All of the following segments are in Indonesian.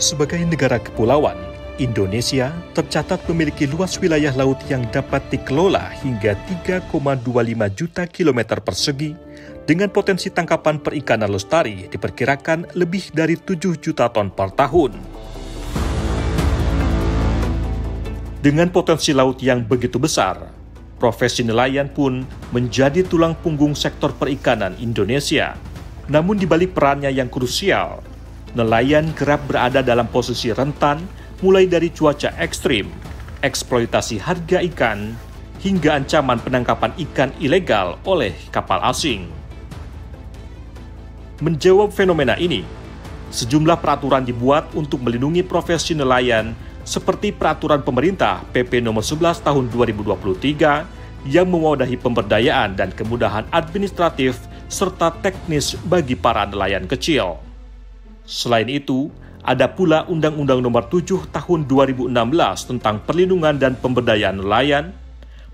Sebagai negara kepulauan, Indonesia tercatat memiliki luas wilayah laut yang dapat dikelola hingga 3,25 juta kilometer persegi dengan potensi tangkapan perikanan lestari diperkirakan lebih dari 7 juta ton per tahun. Dengan potensi laut yang begitu besar, profesi nelayan pun menjadi tulang punggung sektor perikanan Indonesia. Namun di balik perannya yang krusial, nelayan kerap berada dalam posisi rentan mulai dari cuaca ekstrim, eksploitasi harga ikan, hingga ancaman penangkapan ikan ilegal oleh kapal asing. Menjawab fenomena ini, sejumlah peraturan dibuat untuk melindungi profesi nelayan seperti peraturan pemerintah PP nomor 11 tahun 2023 yang mewadahi pemberdayaan dan kemudahan administratif serta teknis bagi para nelayan kecil. Selain itu, ada pula Undang-Undang Nomor 7 Tahun 2016 tentang perlindungan dan pemberdayaan nelayan,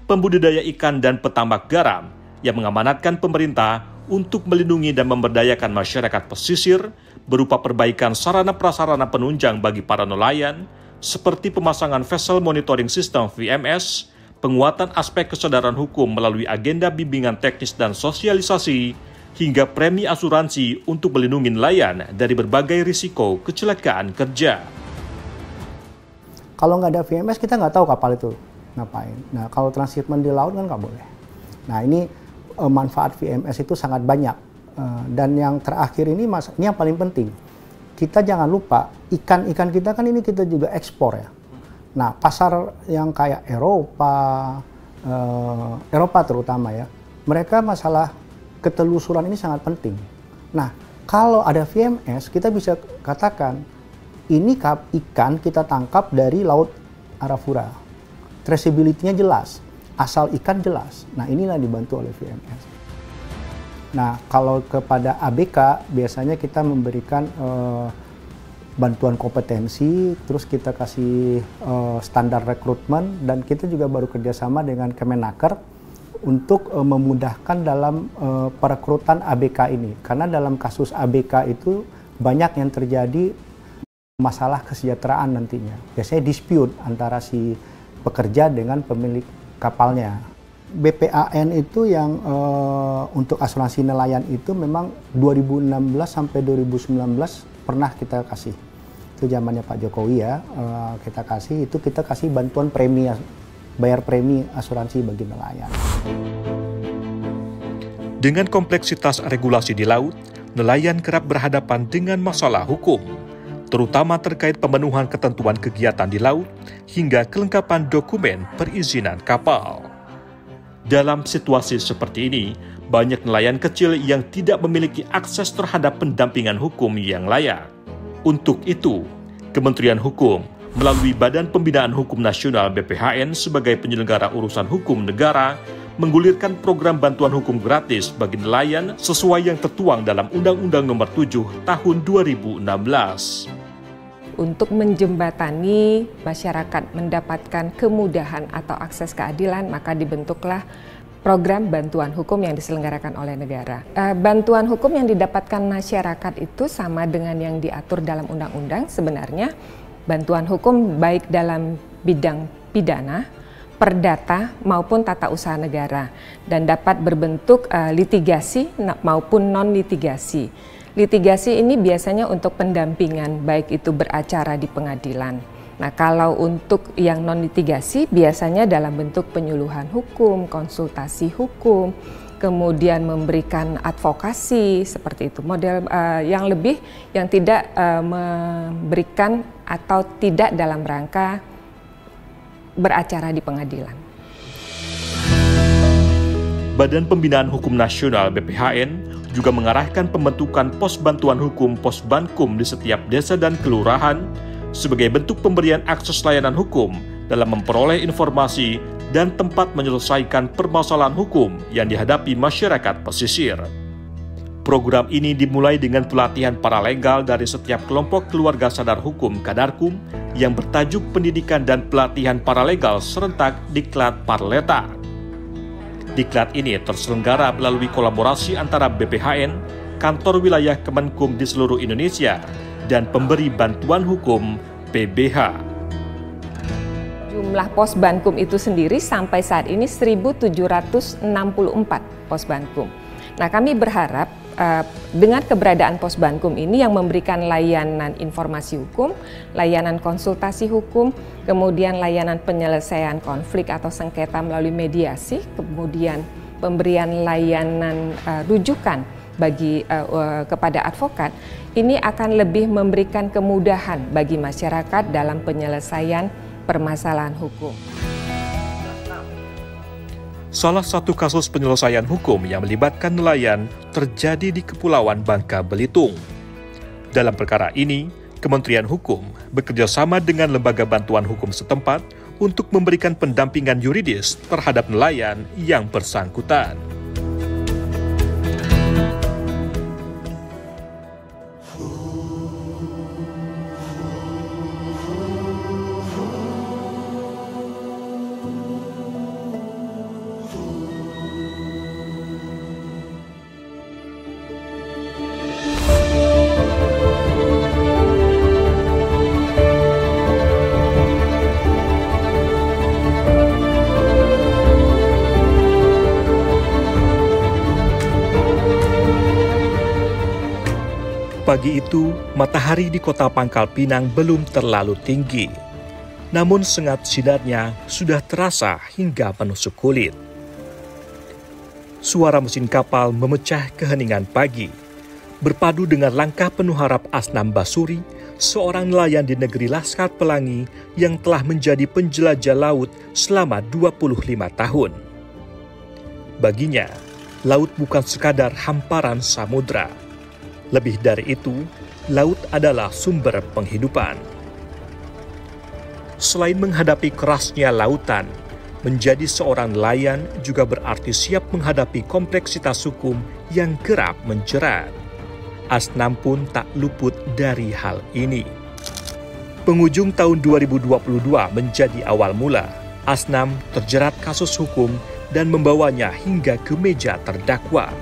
pembudidaya ikan dan petambak garam yang mengamanatkan pemerintah untuk melindungi dan memberdayakan masyarakat pesisir berupa perbaikan sarana prasarana penunjang bagi para nelayan, seperti pemasangan Vessel Monitoring System VMS, penguatan aspek kesadaran hukum melalui agenda bimbingan teknis dan sosialisasi, hingga premi asuransi untuk melindungi nelayan dari berbagai risiko kecelakaan kerja. Kalau nggak ada VMS, kita nggak tahu kapal itu ngapain. Nah, kalau transshipment di laut kan nggak boleh. Nah, ini manfaat VMS itu sangat banyak. Dan yang terakhir ini yang paling penting. Kita jangan lupa, ikan-ikan kita kan ini kita juga ekspor ya. Nah, pasar yang kayak Eropa terutama ya, mereka masalah ketelusuran ini sangat penting. Nah, kalau ada VMS, kita bisa katakan, ini ikan kita tangkap dari Laut Arafura. Traceability-nya jelas, asal ikan jelas. Nah, inilah dibantu oleh VMS. Nah, kalau kepada ABK, biasanya kita memberikan bantuan kompetensi, terus kita kasih standar rekrutmen, dan kita juga baru kerjasama dengan Kemenaker untuk memudahkan dalam perekrutan ABK ini. Karena dalam kasus ABK itu banyak yang terjadi masalah kesejahteraan nantinya. Biasanya dispute antara si pekerja dengan pemilik kapalnya. BPAN itu yang untuk asuransi nelayan itu memang 2016 sampai 2019 pernah kita kasih. Itu zamannya Pak Jokowi ya, kita kasih bantuan premi, bayar premi asuransi bagi nelayan. Dengan kompleksitas regulasi di laut, nelayan kerap berhadapan dengan masalah hukum, terutama terkait pemenuhan ketentuan kegiatan di laut hingga kelengkapan dokumen perizinan kapal. Dalam situasi seperti ini, banyak nelayan kecil yang tidak memiliki akses terhadap pendampingan hukum yang layak. Untuk itu, Kementerian Hukum melalui Badan Pembinaan Hukum Nasional BPHN sebagai penyelenggara urusan hukum negara, menggulirkan program bantuan hukum gratis bagi nelayan sesuai yang tertuang dalam Undang-Undang Nomor 7 Tahun 2016. Untuk menjembatani masyarakat mendapatkan kemudahan atau akses keadilan, maka dibentuklah program bantuan hukum yang diselenggarakan oleh negara. Bantuan hukum yang didapatkan masyarakat itu sama dengan yang diatur dalam undang-undang sebenarnya. Bantuan hukum baik dalam bidang pidana, perdata maupun tata usaha negara, dan dapat berbentuk litigasi maupun non-litigasi. Litigasi ini biasanya untuk pendampingan, baik itu beracara di pengadilan Nah, kalau untuk yang non-litigasi biasanya dalam bentuk penyuluhan hukum, konsultasi hukum, kemudian memberikan advokasi seperti itu. Model yang tidak memberikan atau tidak dalam rangka beracara di pengadilan. Badan Pembinaan Hukum Nasional BPHN juga mengarahkan pembentukan pos bantuan hukum Posbankum di setiap desa dan kelurahan sebagai bentuk pemberian akses layanan hukum dalam memperoleh informasi dan tempat menyelesaikan permasalahan hukum yang dihadapi masyarakat pesisir. Program ini dimulai dengan pelatihan paralegal dari setiap kelompok keluarga sadar hukum Kadarkum yang bertajuk Pendidikan dan Pelatihan Paralegal Serentak Diklat Parleta. Diklat ini terselenggara melalui kolaborasi antara BPHN, kantor wilayah Kemenkum di seluruh Indonesia, dan pemberi bantuan hukum PBH. Jumlah Posbankum itu sendiri sampai saat ini 1.764 Posbankum. Nah, kami berharap dengan keberadaan Posbankum ini yang memberikan layanan informasi hukum, layanan konsultasi hukum, kemudian layanan penyelesaian konflik atau sengketa melalui mediasi, kemudian pemberian layanan rujukan kepada advokat, ini akan lebih memberikan kemudahan bagi masyarakat dalam penyelesaian permasalahan hukum. Salah satu kasus penyelesaian hukum yang melibatkan nelayan terjadi di Kepulauan Bangka Belitung. Dalam perkara ini, Kementerian Hukum bekerjasama dengan lembaga bantuan hukum setempat untuk memberikan pendampingan yuridis terhadap nelayan yang bersangkutan. Pagi itu, matahari di kota Pangkal Pinang belum terlalu tinggi. Namun sengat sinarnya sudah terasa hingga menusuk kulit. Suara mesin kapal memecah keheningan pagi. Berpadu dengan langkah penuh harap Asnam Basuri, seorang nelayan di negeri Laskar Pelangi yang telah menjadi penjelajah laut selama 25 tahun. Baginya, laut bukan sekadar hamparan samudra. Lebih dari itu, laut adalah sumber penghidupan. Selain menghadapi kerasnya lautan, menjadi seorang nelayan juga berarti siap menghadapi kompleksitas hukum yang kerap menjerat. Asnam pun tak luput dari hal ini. Penghujung tahun 2022 menjadi awal mula. Asnam terjerat kasus hukum dan membawanya hingga ke meja terdakwa.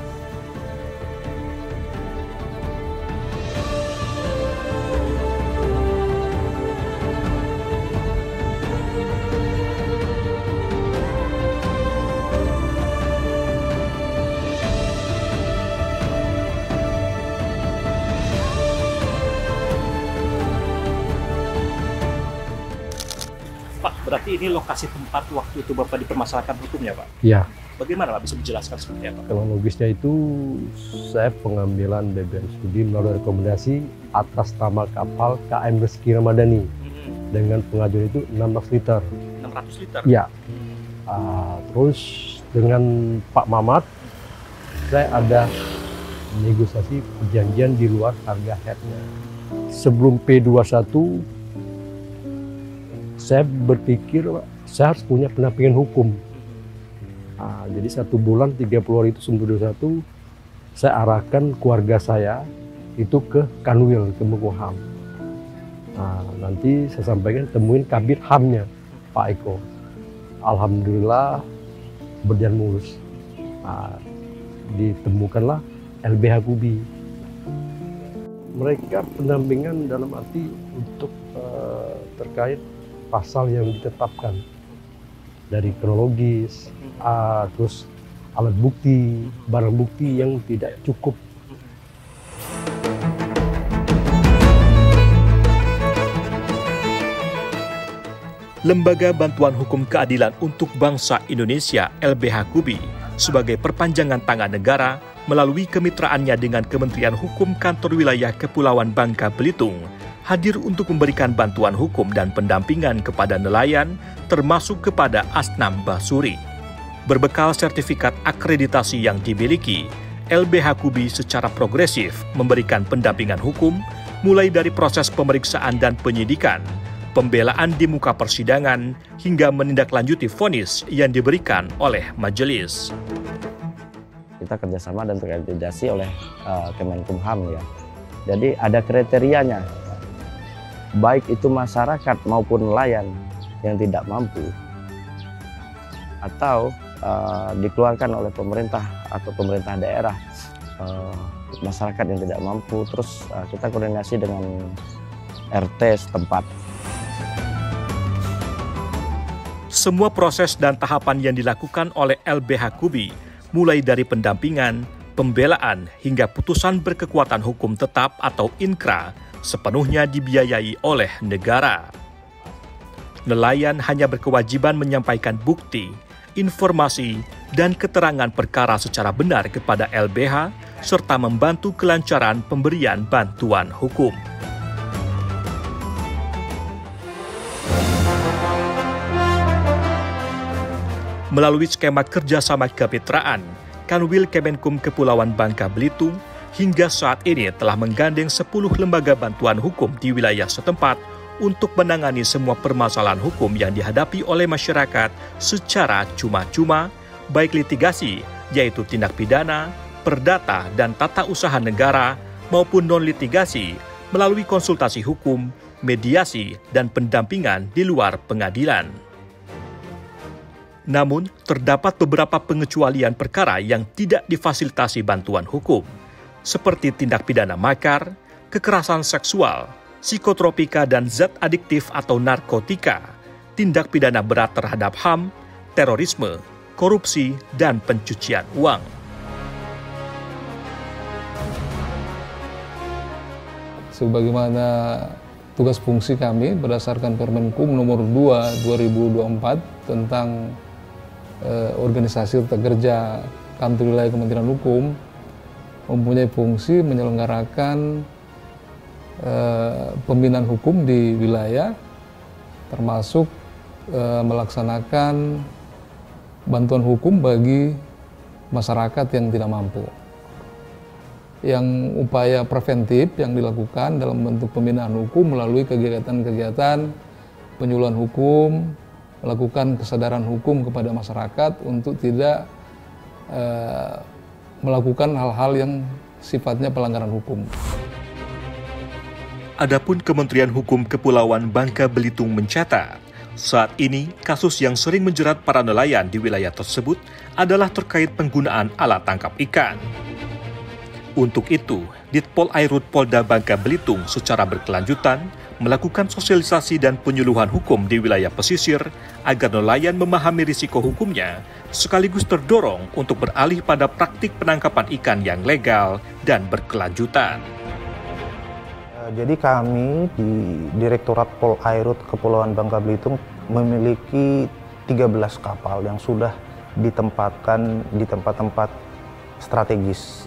Pak, berarti ini lokasi tempat waktu itu Bapak dipermasalahkan hukumnya, Pak? Ya. Bagaimana Pak bisa menjelaskan seperti apa? Kronologisnya itu saya pengambilan BBM studi melalui rekomendasi atas nama kapal KM Rezeki Ramadhani dengan pengajuan itu 16 liter. 600 liter? Ya. Terus dengan Pak Mamat, saya ada negosiasi perjanjian di luar harga headnya. Sebelum P21, saya berpikir saya harus punya pendampingan hukum. Jadi 1 bulan 30 hari itu sebelum P21, saya arahkan keluarga saya itu ke Kanwil, ke Menkumham. Nanti saya sampaikan temuin Kabid HAM-nya, Pak Eko. Alhamdulillah berjalan mulus. Ditemukanlah LBH Kubi. Mereka pendampingan dalam arti untuk terkait pasal yang ditetapkan dari kronologis, terus alat bukti, barang bukti yang tidak cukup. Lembaga Bantuan Hukum Keadilan untuk Bangsa Indonesia LBH KUBI sebagai perpanjangan tangan negara melalui kemitraannya dengan Kementerian Hukum Kantor Wilayah Kepulauan Bangka Belitung hadir untuk memberikan bantuan hukum dan pendampingan kepada nelayan termasuk kepada Asnam Basuri. Berbekal sertifikat akreditasi yang dimiliki, LBH KUBI secara progresif memberikan pendampingan hukum mulai dari proses pemeriksaan dan penyidikan, pembelaan di muka persidangan, hingga menindaklanjuti vonis yang diberikan oleh majelis. Kita kerjasama dan terakreditasi oleh Kemenkumham ya. Jadi ada kriterianya, baik itu masyarakat maupun nelayan yang tidak mampu atau dikeluarkan oleh pemerintah atau pemerintah daerah, masyarakat yang tidak mampu, terus kita koordinasi dengan RT setempat. Semua proses dan tahapan yang dilakukan oleh LBH KUBI, mulai dari pendampingan, pembelaan, hingga putusan berkekuatan hukum tetap atau inkra, sepenuhnya dibiayai oleh negara. Nelayan hanya berkewajiban menyampaikan bukti, informasi, dan keterangan perkara secara benar kepada LBH, serta membantu kelancaran pemberian bantuan hukum. Melalui skema kerjasama kemitraan, Kanwil Kemenkum Kepulauan Bangka Belitung hingga saat ini telah menggandeng 10 lembaga bantuan hukum di wilayah setempat untuk menangani semua permasalahan hukum yang dihadapi oleh masyarakat secara cuma-cuma, baik litigasi, yaitu tindak pidana, perdata, dan tata usaha negara, maupun non-litigasi melalui konsultasi hukum, mediasi, dan pendampingan di luar pengadilan. Namun, terdapat beberapa pengecualian perkara yang tidak difasilitasi bantuan hukum, seperti tindak pidana makar, kekerasan seksual, psikotropika dan zat adiktif atau narkotika, tindak pidana berat terhadap HAM, terorisme, korupsi, dan pencucian uang. Sebagaimana tugas fungsi kami berdasarkan Permenkum nomor 2 2024 tentang organisasi tata kerja Kantor Wilayah Kementerian Hukum, mempunyai fungsi menyelenggarakan pembinaan hukum di wilayah, termasuk melaksanakan bantuan hukum bagi masyarakat yang tidak mampu. Yang upaya preventif yang dilakukan dalam bentuk pembinaan hukum melalui kegiatan-kegiatan penyuluhan hukum, melakukan kesadaran hukum kepada masyarakat untuk tidak melakukan hal-hal yang sifatnya pelanggaran hukum. Adapun Kementerian Hukum Kepulauan Bangka Belitung mencatat, saat ini kasus yang sering menjerat para nelayan di wilayah tersebut adalah terkait penggunaan alat tangkap ikan. Untuk itu, Ditpol Airut Polda Bangka Belitung secara berkelanjutan melakukan sosialisasi dan penyuluhan hukum di wilayah pesisir agar nelayan memahami risiko hukumnya, sekaligus terdorong untuk beralih pada praktik penangkapan ikan yang legal dan berkelanjutan. Jadi kami di Direktorat Pol Airut Kepulauan Bangka Belitung memiliki 13 kapal yang sudah ditempatkan di tempat-tempat strategis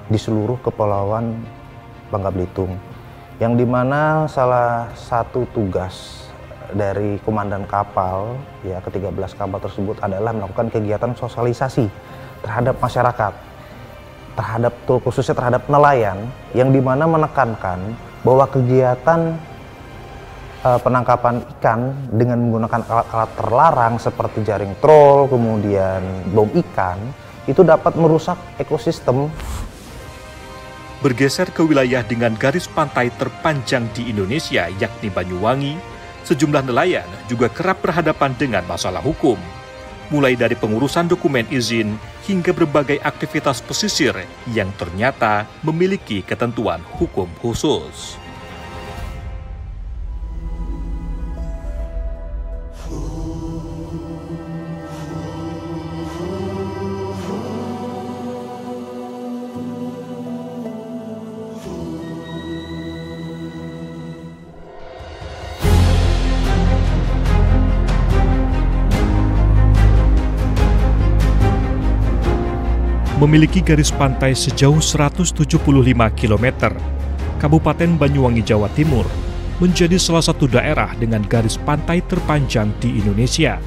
di seluruh Kepulauan Bangka Belitung. Yang dimana salah satu tugas dari komandan kapal, ya ke-13 kapal tersebut adalah melakukan kegiatan sosialisasi terhadap masyarakat, khususnya terhadap nelayan, yang dimana menekankan bahwa kegiatan penangkapan ikan dengan menggunakan alat-alat terlarang seperti jaring trol, kemudian bom ikan, itu dapat merusak ekosistem. Bergeser ke wilayah dengan garis pantai terpanjang di Indonesia, yakni Banyuwangi, sejumlah nelayan juga kerap berhadapan dengan masalah hukum, mulai dari pengurusan dokumen izin hingga berbagai aktivitas pesisir yang ternyata memiliki ketentuan hukum khusus. memiliki garis pantai sejauh 175 km. Kabupaten Banyuwangi, Jawa Timur menjadi salah satu daerah dengan garis pantai terpanjang di Indonesia.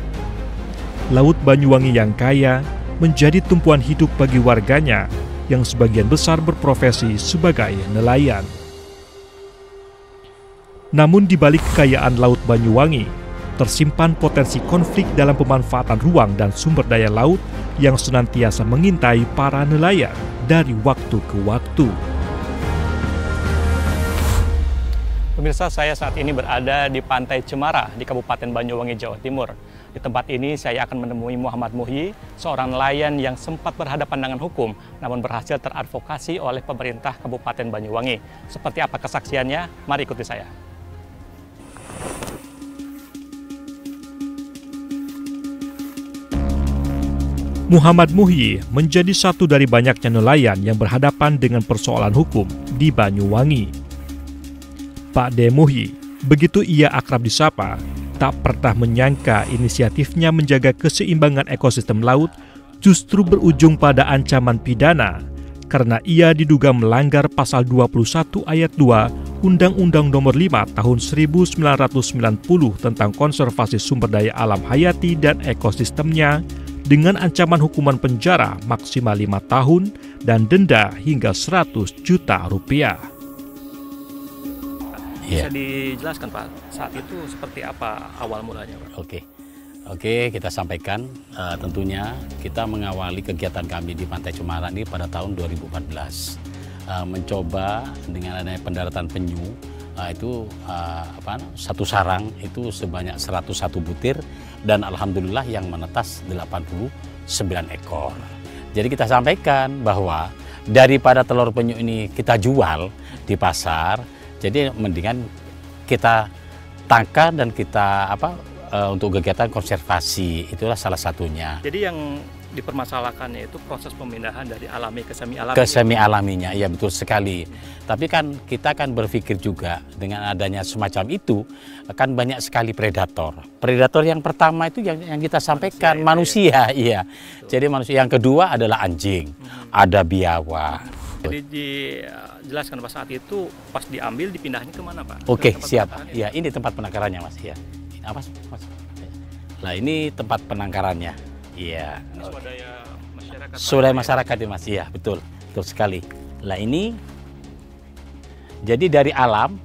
Laut Banyuwangi yang kaya menjadi tumpuan hidup bagi warganya yang sebagian besar berprofesi sebagai nelayan. Namun di balik kekayaan Laut Banyuwangi, tersimpan potensi konflik dalam pemanfaatan ruang dan sumber daya laut yang senantiasa mengintai para nelayan dari waktu ke waktu. Pemirsa, saya saat ini berada di Pantai Cemara di Kabupaten Banyuwangi, Jawa Timur. Di tempat ini saya akan menemui Muhammad Muhyi, seorang nelayan yang sempat berhadapan dengan hukum, namun berhasil teradvokasi oleh pemerintah Kabupaten Banyuwangi. Seperti apa kesaksiannya? Mari ikuti saya. Muhammad Muhyi menjadi satu dari banyaknya nelayan yang berhadapan dengan persoalan hukum di Banyuwangi. Pak D. Muhyi, begitu ia akrab disapa, tak pernah menyangka inisiatifnya menjaga keseimbangan ekosistem laut justru berujung pada ancaman pidana karena ia diduga melanggar pasal 21 ayat 2 Undang-Undang Nomor 5 Tahun 1990 tentang konservasi sumber daya alam hayati dan ekosistemnya dengan ancaman hukuman penjara maksimal 5 tahun dan denda hingga 100 juta rupiah. Bisa dijelaskan Pak, saat itu seperti apa awal mulanya Pak? Oke, kita sampaikan tentunya kita mengawali kegiatan kami di Pantai Cemara ini pada tahun 2014. Mencoba dengan adanya pendaratan penyu, satu sarang itu sebanyak 101 butir dan alhamdulillah yang menetas 89 ekor. Jadi kita sampaikan bahwa daripada telur penyu ini kita jual di pasar, jadi mendingan kita tangkap dan kita untuk kegiatan konservasi, itulah salah satunya. Jadi yang dipermasalahkannya itu proses pemindahan dari alami ke semi alami. Ke semi alaminya, iya betul sekali. Tapi kan kita kan berpikir juga dengan adanya semacam itu akan banyak sekali predator. Predator yang pertama itu yang kita sampaikan manusia, iya. Jadi manusia. Yang kedua adalah anjing, ada biawak. Jadi dijelaskan Pak, saat itu pas diambil dipindahnya kemana Pak? Oke, siap. Ya, ini tempat penangkarannya Mas. Ya. Apa Mas? Nah, ini tempat penangkarannya. Iya. Ini swadaya masyarakat. Swadaya masyarakat ya Mas. Iya, betul. Betul sekali. Lah ini jadi dari alam.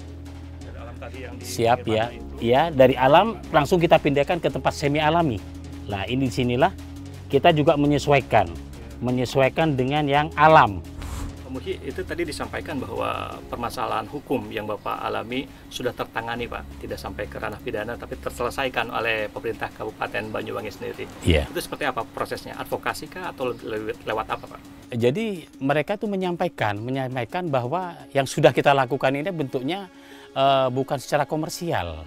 Dari alam tadi yang siap ya. Iya, dari alam langsung kita pindahkan ke tempat semi alami. Lah ini sinilah kita juga menyesuaikan dengan yang alam. Muhyi, itu tadi disampaikan bahwa permasalahan hukum yang Bapak alami sudah tertangani Pak, tidak sampai ke ranah pidana tapi terselesaikan oleh pemerintah Kabupaten Banyuwangi sendiri. Iya. Itu seperti apa prosesnya? Advokasi kah atau lewat apa Pak? Jadi mereka tuh menyampaikan bahwa yang sudah kita lakukan ini bentuknya bukan secara komersial.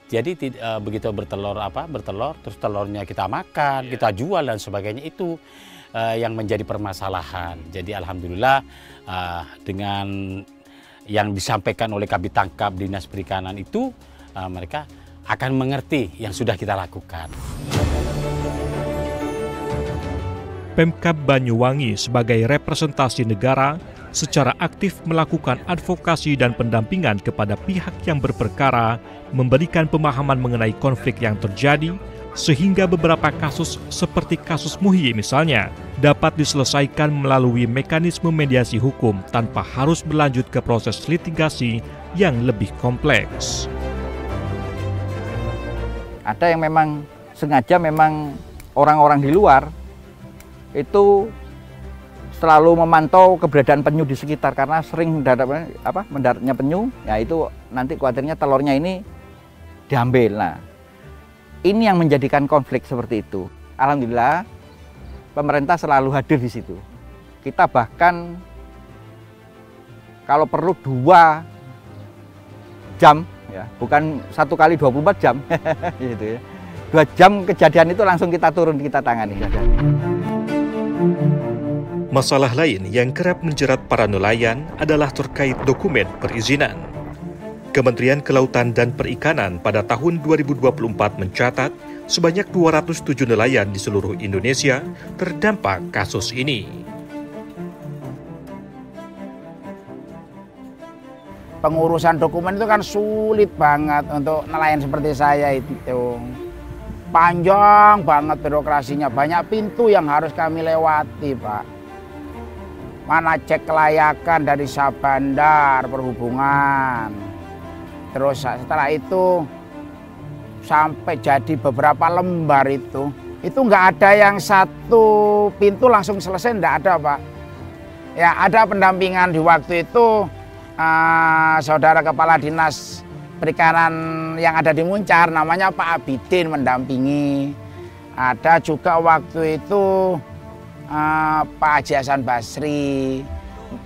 Jadi begitu bertelur terus telurnya kita makan, kita jual dan sebagainya, itu yang menjadi permasalahan. Jadi alhamdulillah dengan yang disampaikan oleh Kabid Tangkap Dinas Perikanan itu mereka akan mengerti yang sudah kita lakukan. Pemkab Banyuwangi sebagai representasi negara secara aktif melakukan advokasi dan pendampingan kepada pihak yang berperkara, memberikan pemahaman mengenai konflik yang terjadi, sehingga beberapa kasus seperti kasus Muhyi misalnya dapat diselesaikan melalui mekanisme mediasi hukum tanpa harus berlanjut ke proses litigasi yang lebih kompleks. Ada yang memang sengaja orang-orang di luar itu selalu memantau keberadaan penyu di sekitar karena sering mendaratnya penyu, ya itu nanti khawatirnya telurnya ini diambil. Nah, ini yang menjadikan konflik seperti itu. Alhamdulillah pemerintah selalu hadir di situ. Kita bahkan kalau perlu 2 jam, ya, bukan 1 kali 24 jam, gitu ya. 2 jam kejadian itu langsung kita turun, kita tangani. Masalah lain yang kerap menjerat para nelayan adalah terkait dokumen perizinan. Kementerian Kelautan dan Perikanan pada tahun 2024 mencatat sebanyak 207 nelayan di seluruh Indonesia terdampak kasus ini. pengurusan dokumen itu kan sulit banget untuk nelayan seperti saya itu. Panjang banget birokrasinya, banyak pintu yang harus kami lewati, Pak. Mana cek kelayakan dari Sabandar, perhubungan. Terus setelah itu sampai jadi beberapa lembar itu nggak ada yang satu pintu langsung selesai, nggak ada, Pak. Ya ada pendampingan di waktu itu, saudara Kepala Dinas Perikanan yang ada di Muncar, namanya Pak Abidin mendampingi. Ada juga waktu itu Pak Haji Hasan Basri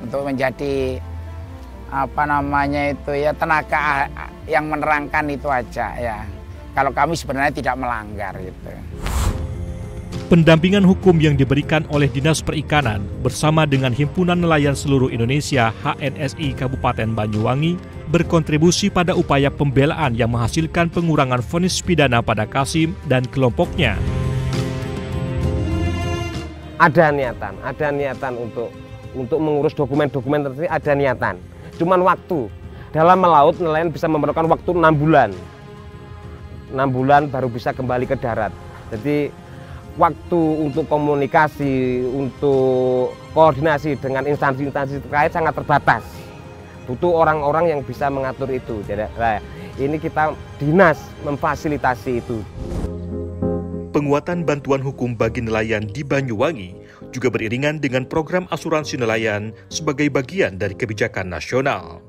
untuk menjadi tenaga yang menerangkan itu aja ya. Kalau kami sebenarnya tidak melanggar gitu. Pendampingan hukum yang diberikan oleh Dinas Perikanan bersama dengan Himpunan Nelayan Seluruh Indonesia HNSI Kabupaten Banyuwangi berkontribusi pada upaya pembelaan yang menghasilkan pengurangan vonis pidana pada Kasim dan kelompoknya. Ada niatan untuk mengurus dokumen-dokumen tertentu, ada niatan. Cuman waktu dalam melaut nelayan bisa memerlukan waktu 6 bulan. 6 bulan baru bisa kembali ke darat. Jadi waktu untuk komunikasi, untuk koordinasi dengan instansi-instansi terkait sangat terbatas. Butuh orang-orang yang bisa mengatur itu. Jadi, ini kita dinas memfasilitasi itu. Penguatan bantuan hukum bagi nelayan di Banyuwangi juga beriringan dengan program asuransi nelayan sebagai bagian dari kebijakan nasional.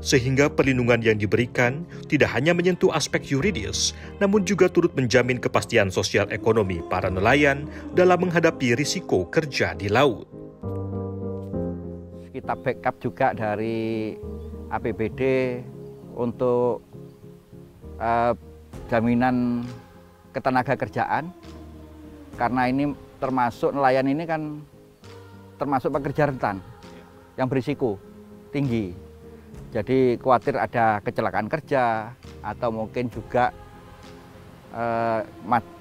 Sehingga perlindungan yang diberikan tidak hanya menyentuh aspek yuridis, namun juga turut menjamin kepastian sosial ekonomi para nelayan dalam menghadapi risiko kerja di laut. Kita backup juga dari APBD untuk jaminan ketenaga kerjaan, karena ini termasuk nelayan ini kan termasuk pekerja rentan yang berisiko tinggi. Jadi khawatir ada kecelakaan kerja atau mungkin juga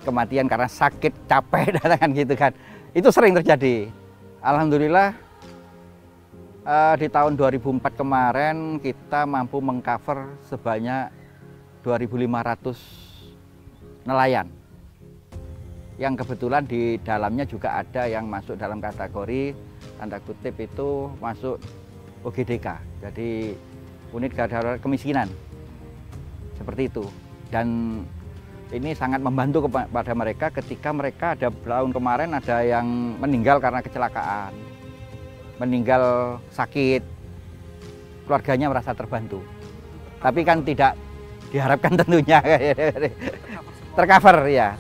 kematian karena sakit, capek dan gitu kan. Itu sering terjadi. Alhamdulillah di tahun 2004 kemarin kita mampu mengcover sebanyak 2.500 nelayan. Yang kebetulan di dalamnya juga ada yang masuk dalam kategori tanda kutip itu masuk OGDK. Jadi unit darurat kemiskinan. Seperti itu. Dan ini sangat membantu kepada mereka ketika mereka ada tahun kemarin ada yang meninggal karena kecelakaan. Meninggal sakit. Keluarganya merasa terbantu. Tapi kan tidak diharapkan tentunya. Tercover ya.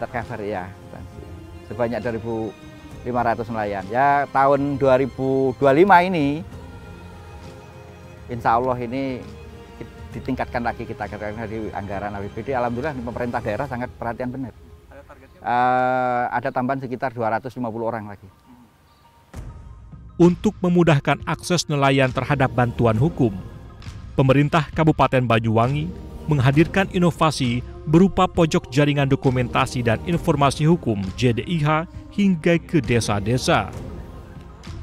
Sebanyak 2.500 nelayan. Ya tahun 2025 ini insya Allah ini ditingkatkan lagi kita dari anggaran APBD. Alhamdulillah pemerintah daerah sangat perhatian benar. Ada targetnya? Ada tambahan sekitar 250 orang lagi. Untuk memudahkan akses nelayan terhadap bantuan hukum, pemerintah Kabupaten Banyuwangi menghadirkan inovasi berupa pojok jaringan dokumentasi dan informasi hukum JDIH hingga ke desa-desa.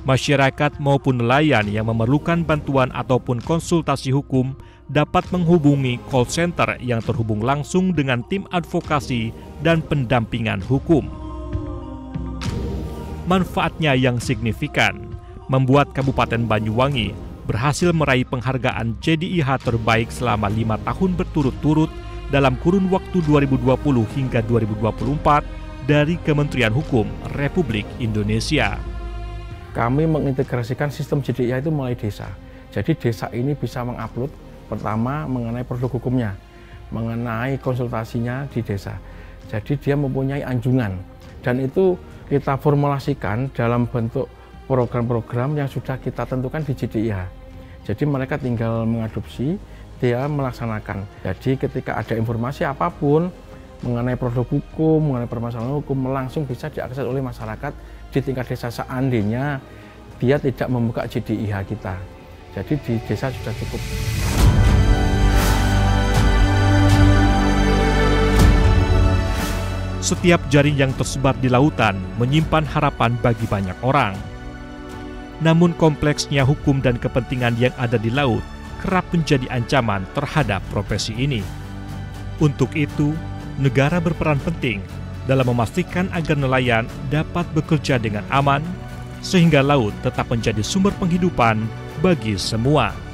Masyarakat maupun nelayan yang memerlukan bantuan ataupun konsultasi hukum dapat menghubungi call center yang terhubung langsung dengan tim advokasi dan pendampingan hukum. Manfaatnya yang signifikan membuat Kabupaten Banyuwangi berhasil meraih penghargaan JDIH terbaik selama 5 tahun berturut-turut dalam kurun waktu 2020 hingga 2024 dari Kementerian Hukum Republik Indonesia. Kami mengintegrasikan sistem JDIH itu mulai desa. Jadi desa ini bisa mengupload pertama mengenai produk hukumnya, mengenai konsultasinya di desa. Jadi dia mempunyai anjungan dan itu kita formulasikan dalam bentuk program-program yang sudah kita tentukan di JDIH. Jadi mereka tinggal mengadopsi, dia melaksanakan. Jadi ketika ada informasi apapun mengenai produk hukum, mengenai permasalahan hukum, langsung bisa diakses oleh masyarakat di tingkat desa seandainya dia tidak membuka JDIH kita. Jadi di desa sudah cukup. Setiap jaring yang tersebar di lautan menyimpan harapan bagi banyak orang. Namun kompleksnya hukum dan kepentingan yang ada di laut kerap menjadi ancaman terhadap profesi ini. Untuk itu, negara berperan penting dalam memastikan agar nelayan dapat bekerja dengan aman, sehingga laut tetap menjadi sumber penghidupan bagi semua.